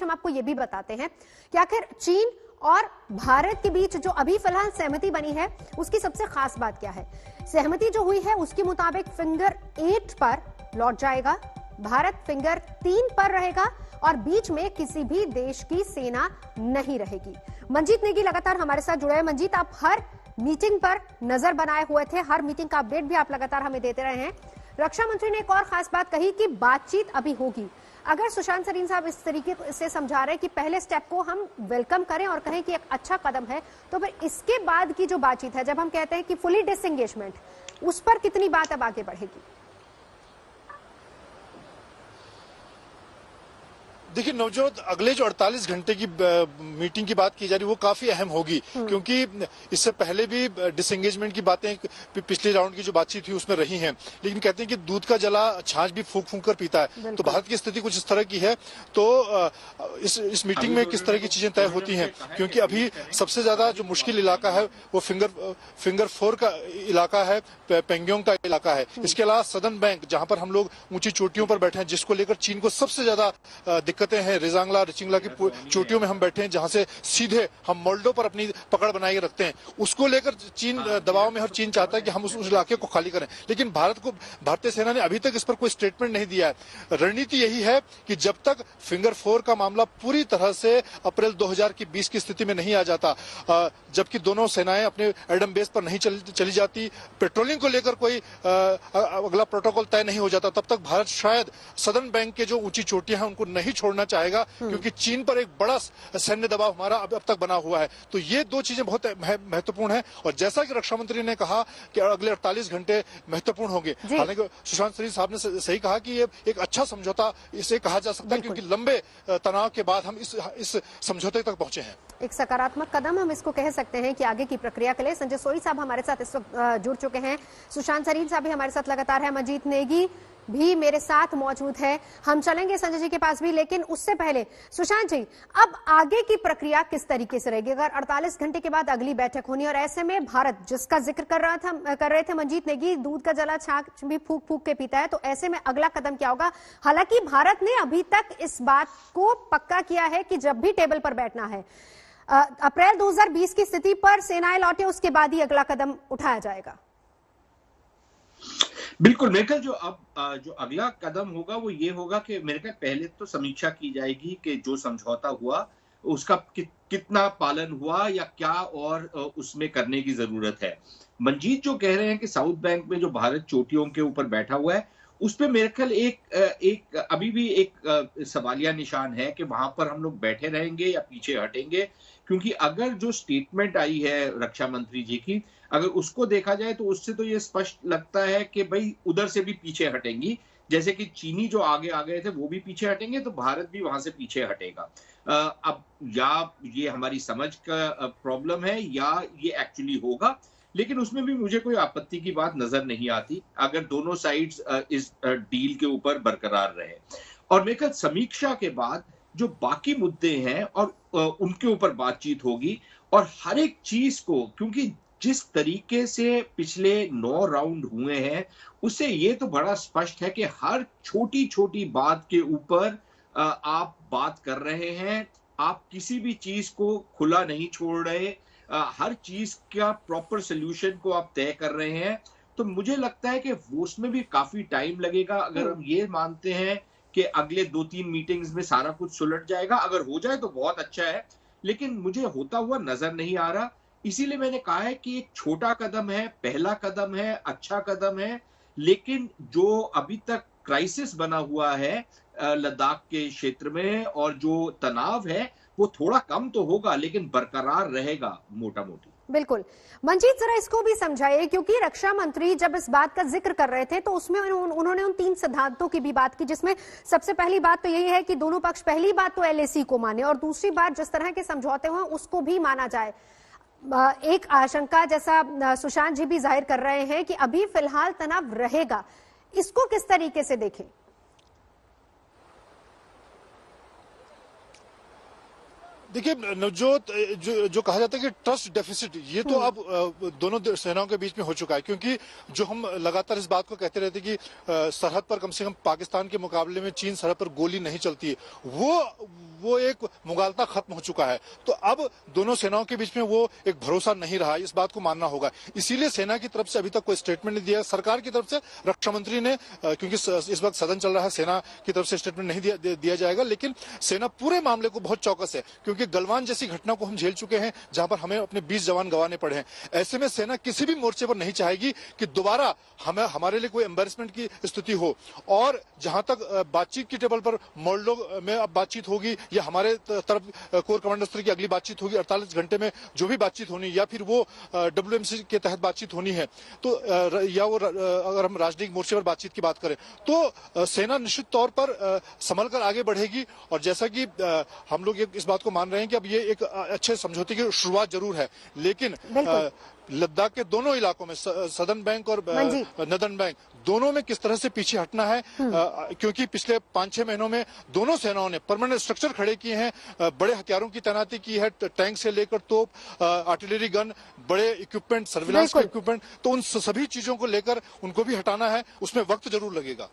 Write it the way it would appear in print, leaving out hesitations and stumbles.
बीच हम आपको ये भी बताते हैं कि आखिर चीन और भारत के बीच जो अभी फिलहाल सहमति बनी है उसकी सबसे खास बात क्या है। सहमति जो हुई है उसके मुताबिक फिंगर 8 पर लौट जाएगा, भारत फिंगर 3 पर रहेगा और बीच में किसी भी देश की सेना नहीं रहेगी। मंजीत नेगी लगातार हमारे साथ जुड़े हैं। मंजीत, आप हर मीटिंग पर नजर बनाए हुए थे, हर मीटिंग का अपडेट भी आप लगातार हमें देते रहे हैं। रक्षा मंत्री ने एक और खास बात कही कि बातचीत अभी होगी। अगर सुशांत सरीन साहब इस तरीके से समझा रहे हैं कि पहले स्टेप को हम वेलकम करें और कहें कि एक अच्छा कदम है, तो फिर इसके बाद की जो बातचीत है, जब हम कहते हैं कि फुली डिसएंगेजमेंट, उस पर कितनी बात अब आगे बढ़ेगी? देखिए नवजोत, अगले जो 48 घंटे की मीटिंग की बात की जा रही है वो काफी अहम होगी, क्योंकि इससे पहले भी डिसएंगेजमेंट की बातें पिछले राउंड की जो बातचीत थी उसमें रही हैं, लेकिन कहते हैं कि दूध का जला छाछ भी फूंक फूंक कर पीता है। तो भारत की स्थिति कुछ इस तरह की है। तो इस मीटिंग में किस तरह की चीजें तय होती हैं, क्योंकि अभी सबसे ज्यादा जो मुश्किल इलाका है वो फिंगर 4 का इलाका है, पेंगोंग का इलाका है। इसके अलावा सदर्न बैंक, जहां पर हम लोग ऊंची चोटियों पर बैठे हैं, जिसको लेकर चीन को सबसे ज्यादा दिक्कतें हैं, रिजांगला रिचिंगला की चोटियों में हम बैठे हैं, जहां से सीधे हम मोल्डो पर अपनी पकड़ बनाए रखते हैं, उसको लेकर चीन दबाव में, हर चीन चाहता है कि हम उस इलाके को खाली करें। लेकिन भारतीय सेना ने अभी तक इस पर कोई स्टेटमेंट नहीं दिया है। रणनीति यही है कि जब तक फिंगर 4 का मामला पूरी तरह से अप्रैल 2020 की स्थिति में नहीं आ जाता, जबकि दोनों सेनाएं अपने एडम बेस पर नहीं चली जाती, पेट्रोलिंग को लेकर कोई अगला प्रोटोकॉल तय नहीं हो जाता, तब तक भारत शायद सदर्न बैंक के जो ऊंची चोटियां हैं उनको नहीं छोड़ना चाहेगा, क्योंकि चीन पर एक बड़ा सैन्य दबाव हमारा अब तक बना हुआ है। तो ये दो चीजें बहुत महत्वपूर्ण है। और जैसा कि रक्षा मंत्री ने कहा कि अगले 48 घंटे महत्वपूर्ण होंगे, हालांकि सुशांत सरीन साहब ने सही कहा कि ये एक अच्छा समझौता इसे कहा जा सकता है, क्योंकि लंबे तनाव के बाद हम इस समझौते तक पहुंचे हैं। एक सकारात्मक कदम हम इसको कह सकते हैं कि आगे की प्रक्रिया के लिए। संजय सोई साहब हमारे साथ इस वक्त जुड़ चुके हैं, सुशांत सरीन साहब भी हमारे साथ लगातार है, मंजीत नेगी भी मेरे साथ मौजूद है। हम चलेंगे संजय जी के पास भी, लेकिन उससे पहले सुशांत जी, अब आगे की प्रक्रिया किस तरीके से रहेगी? अगर 48 घंटे के बाद अगली बैठक होनी और ऐसे में भारत, जिसका जिक्र कर रहे थे मंजीत नेगी, दूध का जला छाछ भी फूंक फूंक के पीता है, तो ऐसे में अगला कदम क्या होगा? हालांकि भारत ने अभी तक इस बात को पक्का किया है कि जब भी टेबल पर बैठना है, अप्रैल 2020 की स्थिति पर सेनाएं लौटे उसके बाद ही अगला कदम उठाया जाएगा। बिल्कुल, मेरे ख्याल जो अगला कदम होगा वो ये होगा कि मेरे ख्याल पहले तो समीक्षा की जाएगी कि जो समझौता हुआ उसका कितना पालन हुआ या क्या और उसमें करने की जरूरत है। मंजीत जो कह रहे हैं कि साउथ बैंक में जो भारत चोटियों के ऊपर बैठा हुआ है, उस पे मेरे ख्याल एक अभी भी एक सवालिया निशान है कि वहां पर हम लोग बैठे रहेंगे या पीछे हटेंगे, क्योंकि अगर जो स्टेटमेंट आई है रक्षा मंत्री जी की, अगर उसको देखा जाए तो उससे तो ये स्पष्ट लगता है कि भाई उधर से भी पीछे हटेंगी, जैसे कि चीनी जो आगे आ गए थे वो भी पीछे हटेंगे तो भारत भी वहां से पीछे हटेगा। अब या ये हमारी समझ का प्रॉब्लम है या ये एक्चुअली होगा, लेकिन उसमें भी मुझे कोई आपत्ति की बात नजर नहीं आती अगर दोनों साइड्स इस डील के ऊपर बरकरार रहे। और मेरे ख्याल समीक्षा के बाद जो बाकी मुद्दे हैं और उनके ऊपर बातचीत होगी, और हर एक चीज को, क्योंकि जिस तरीके से पिछले 9 राउंड हुए हैं उससे ये तो बड़ा स्पष्ट है कि हर छोटी छोटी बात के ऊपर आप बात कर रहे हैं, आप किसी भी चीज को खुला नहीं छोड़ रहे, हर चीज का प्रॉपर सोल्यूशन को आप तय कर रहे हैं। तो मुझे लगता है कि वो उसमें भी काफी टाइम लगेगा। अगर हम ये मानते हैं कि अगले 2-3 मीटिंग्स में सारा कुछ सुलझ जाएगा, अगर हो जाए तो बहुत अच्छा है, लेकिन मुझे होता हुआ नजर नहीं आ रहा। इसीलिए मैंने कहा है कि एक छोटा कदम है, पहला कदम है, अच्छा कदम है, लेकिन जो अभी तक क्राइसिस बना हुआ है लद्दाख के क्षेत्र में और जो तनाव है वो थोड़ा कम तो होगा लेकिन बरकरार रहेगा मोटा मोटी। बिल्कुल। मंजीत, जरा इसको भी समझाइए, क्योंकि रक्षा मंत्री जब इस बात का जिक्र कर रहे थे तो उसमें उन्होंने उन 3 सिद्धांतों की भी बात की, जिसमें सबसे पहली बात तो यही है कि दोनों पक्ष पहली बात तो एलएसी को माने और दूसरी बात जिस तरह के समझौते हुए उसको भी माना जाए। एक आशंका जैसा सुशांत जी भी जाहिर कर रहे हैं कि अभी फिलहाल तनाव रहेगा, इसको किस तरीके से देखें? देखिए नवजोत, जो कहा जाता है कि ट्रस्ट डेफिसिट, ये तो अब दोनों सेनाओं के बीच में हो चुका है। क्योंकि जो हम लगातार इस बात को कहते रहते कि सरहद पर कम से कम पाकिस्तान के मुकाबले में चीन सरहद पर गोली नहीं चलती है, वो एक मुगालता खत्म हो चुका है। तो अब दोनों सेनाओं के बीच में वो एक भरोसा नहीं रहा, इस बात को मानना होगा। इसीलिए सेना की तरफ से अभी तक कोई स्टेटमेंट नहीं दिया। सरकार की तरफ से रक्षा मंत्री ने, क्योंकि इस वक्त सदन चल रहा है, सेना की तरफ से स्टेटमेंट नहीं दिया जाएगा, लेकिन सेना पूरे मामले को बहुत चौकस है। क्योंकि गलवान जैसी घटना को हम झेल चुके हैं, जहां पर हमें अपने 20 जवान गंवाने पड़े हैं। ऐसे में सेना किसी भी मोर्चे पर नहीं चाहेगी कि दोबारा हमारे लिए कोई एम्बेरसमेंट की स्थिति हो। और जहां तक बातचीत की टेबल पर मोल्डो में अब बातचीत होगी या हमारे तरफ कोर कमांडर स्तर की अगली बातचीत होगी 48 घंटे में, जो भी बातचीत होनी, या फिर वो WMC के तहत बातचीत होनी है, तो या वो अगर हम राजनीतिक मोर्चे पर बातचीत की बात करें, तो सेना निश्चित तौर पर संभल कर आगे बढ़ेगी। और जैसा कि हम लोग इस बात को मान रहे हैं कि अब ये एक अच्छे समझौते की शुरुआत जरूर है, लेकिन लद्दाख के दोनों इलाकों में सदर्न बैंक और नदर्न बैंक दोनों में किस तरह से पीछे हटना है, क्योंकि पिछले 5-6 महीनों में दोनों सेनाओं ने परमानेंट स्ट्रक्चर खड़े किए हैं, बड़े हथियारों की तैनाती की है, टैंक से लेकर तोप, आर्टिलरी गन, बड़े इक्विपमेंट, सर्विलांस के इक्विपमेंट, तो उन सभी चीजों को लेकर उनको भी हटाना है। उसमें वक्त जरूर लगेगा।